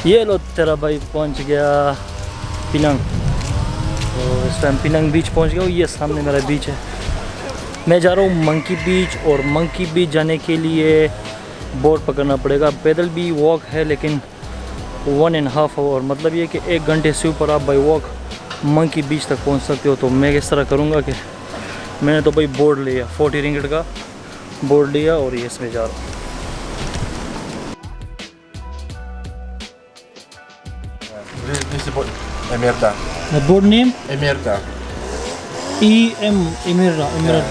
ये लो तेरा भाई पहुंच गया पिनंग। तो इस टाइम पिनंग बीच पहुंच गया हूँ। ये सामने मेरा बीच है। मैं जा रहा हूँ मंकी बीच, और मंकी बीच जाने के लिए बोट पकड़ना पड़ेगा। पैदल भी वॉक है लेकिन 1.5 आवर, मतलब ये कि 1 घंटे से ऊपर आप बाई वॉक मंकी बीच तक पहुंच सकते हो। तो मैं किस तरह करूँगा कि मैंने तो भाई बोर्ड लिया, 40 रिंगिट का बोर्ड लिया और ये इसमें जा रहा हूँ। This is boat Emerta. The board name? Emerta. Emirra. Yeah,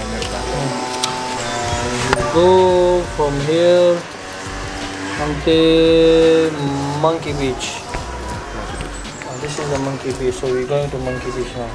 Go from here until Monkey Beach. This is the Monkey Beach, so we're going to Monkey Beach now.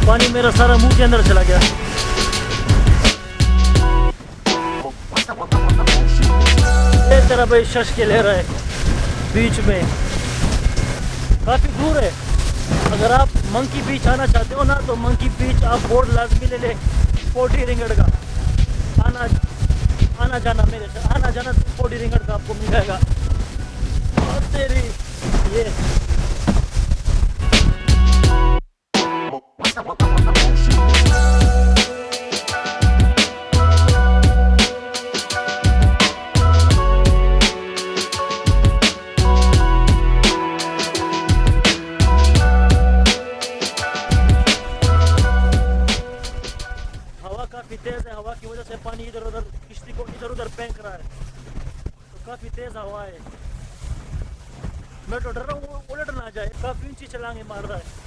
पानी मेरा सारा मुंह के अंदर चला गया। ये तेरा भाई शश के ले रहा है बीच में, काफ़ी दूर है। अगर आप मंकी बीच आना चाहते हो ना तो मंकी बीच आप बोर्ड लाजमी ले ले 40 रिंगट का। आना जाना मेरे से आना जाना 40 रिंगट का आपको मिल जाएगा। और तेरी ये काफ़ी तेज़ है। हवा की वजह से पानी इधर उधर किश्ती को इधर उधर फेंक रहा है, तो काफ़ी तेज़ हवा है। मैं तो डर रहा हूँ उलट ना जाए, काफ़ी ऊंची छलांगे मार रहा है।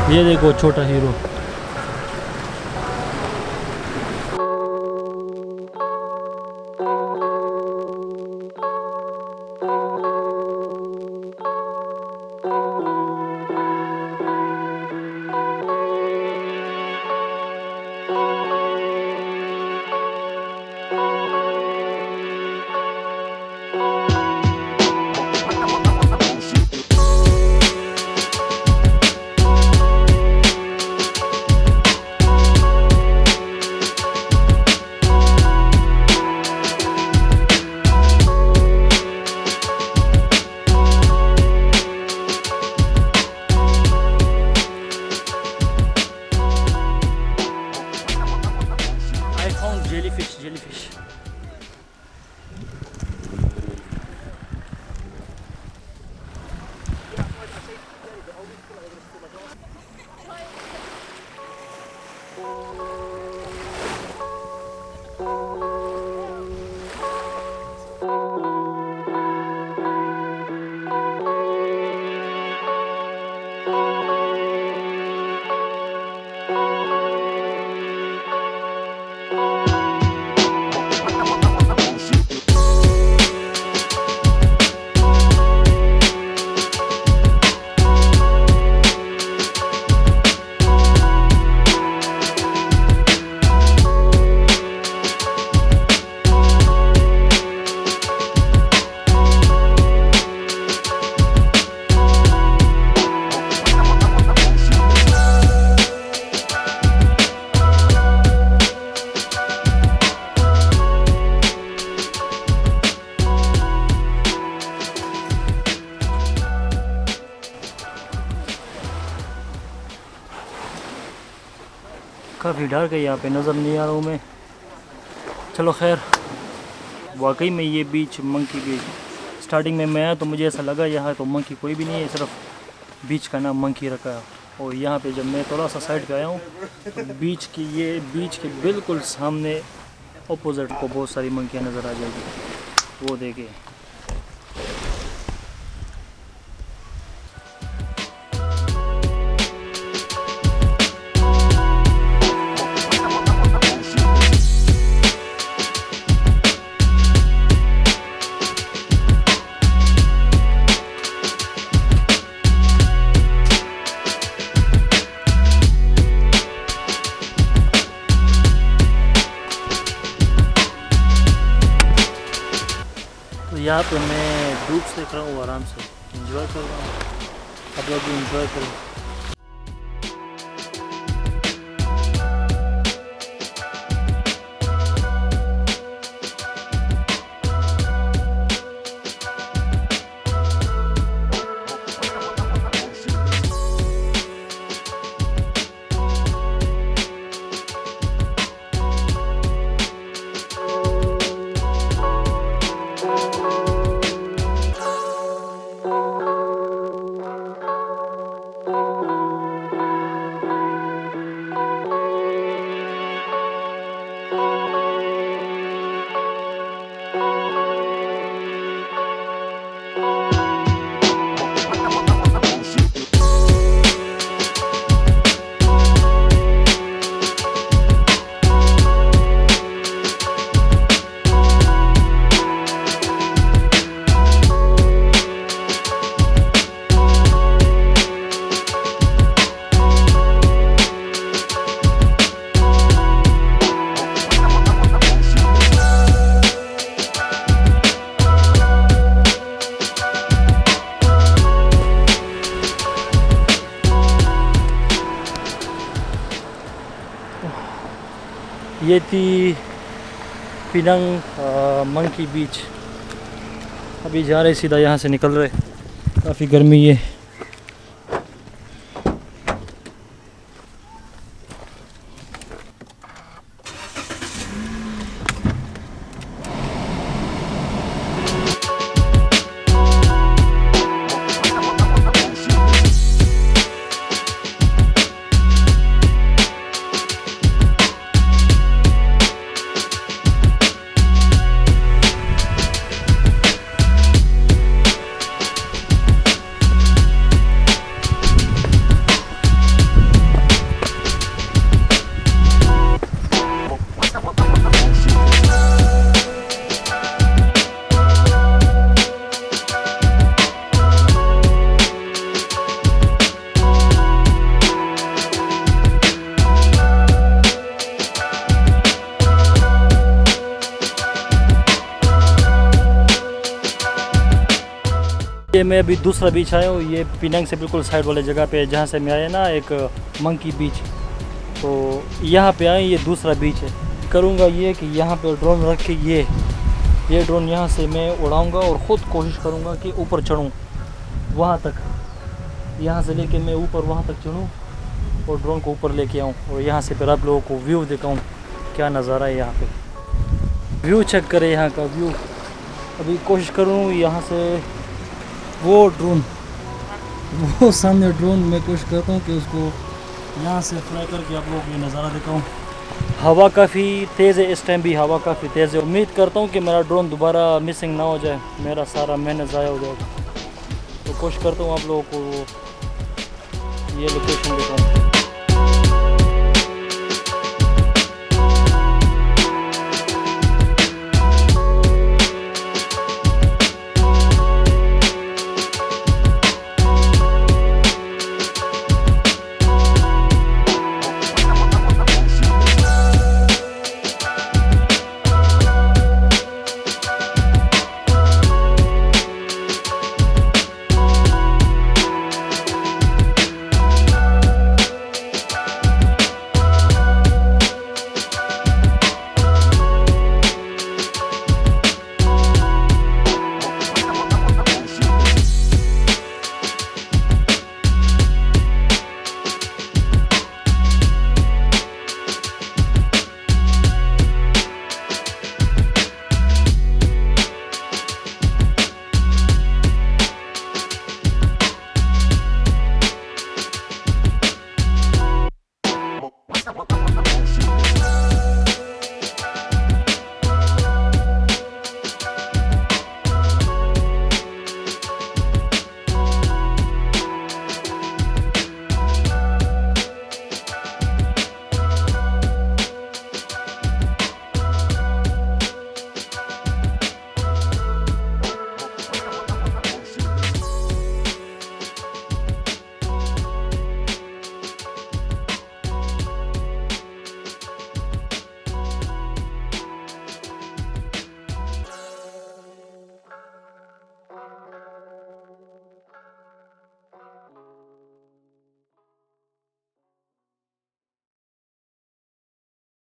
ये देखो छोटा हीरो। Jellyfish. काफ़ी डार्क है, यहाँ पे नज़र नहीं आ रहा हूँ मैं। चलो खैर, वाकई में ये बीच मंकी बीच, स्टार्टिंग में मैं आया तो मुझे ऐसा लगा यहाँ तो मंकी कोई भी नहीं है, सिर्फ बीच का नाम मंकी रखा है। और यहाँ पे जब मैं थोड़ा सा साइड पे आया हूँ तो बीच के बिल्कुल सामने ऑपोजिट को बहुत सारी मंकियाँ नज़र आ जाएगी, वो देखिए। तो यहाँ पे मैं धूप सेक रहा हूँ, आराम से इंजॉय कर रहा हूँ, आप लोग भी इंजॉय करें। ये थी पिनंग मंकी बीच। अभी जा रहे सीधा यहाँ से निकल रहे, काफ़ी गर्मी है। ये मैं अभी दूसरा बीच आया हूँ, ये पिनंग से बिल्कुल साइड वाले जगह पे, जहाँ से मैं आया ना एक मंकी बीच, तो यहाँ पे आए, ये दूसरा बीच है। करूँगा ये कि यहाँ पे ड्रोन रख के ये ड्रोन यहाँ से मैं उड़ाऊँगा और ख़ुद कोशिश करूँगा कि ऊपर चढ़ूँ वहाँ तक, यहाँ से लेके मैं ऊपर वहाँ तक चढ़ूँ और ड्रोन को ऊपर लेके आऊँ और यहाँ से फिर आप लोगों को व्यू दिखाऊँ क्या नज़ारा है यहाँ पे। व्यू चेक करें यहाँ का व्यू। अभी कोशिश करूँ यहाँ से वो ड्रोन, वो सामने ड्रोन, मैं कोशिश करता हूँ कि उसको यहाँ से फ्लाई करके आप लोगों को ये नज़ारा दिखाऊँ। हवा काफ़ी तेज़ है, इस टाइम भी हवा काफ़ी तेज़ है। उम्मीद करता हूँ कि मेरा ड्रोन दोबारा मिसिंग ना हो जाए, मेरा सारा मेहनत ज़ाया हो जाएगा। तो कोशिश करता हूँ आप लोगों को ये लोकेशन दिखाऊँ।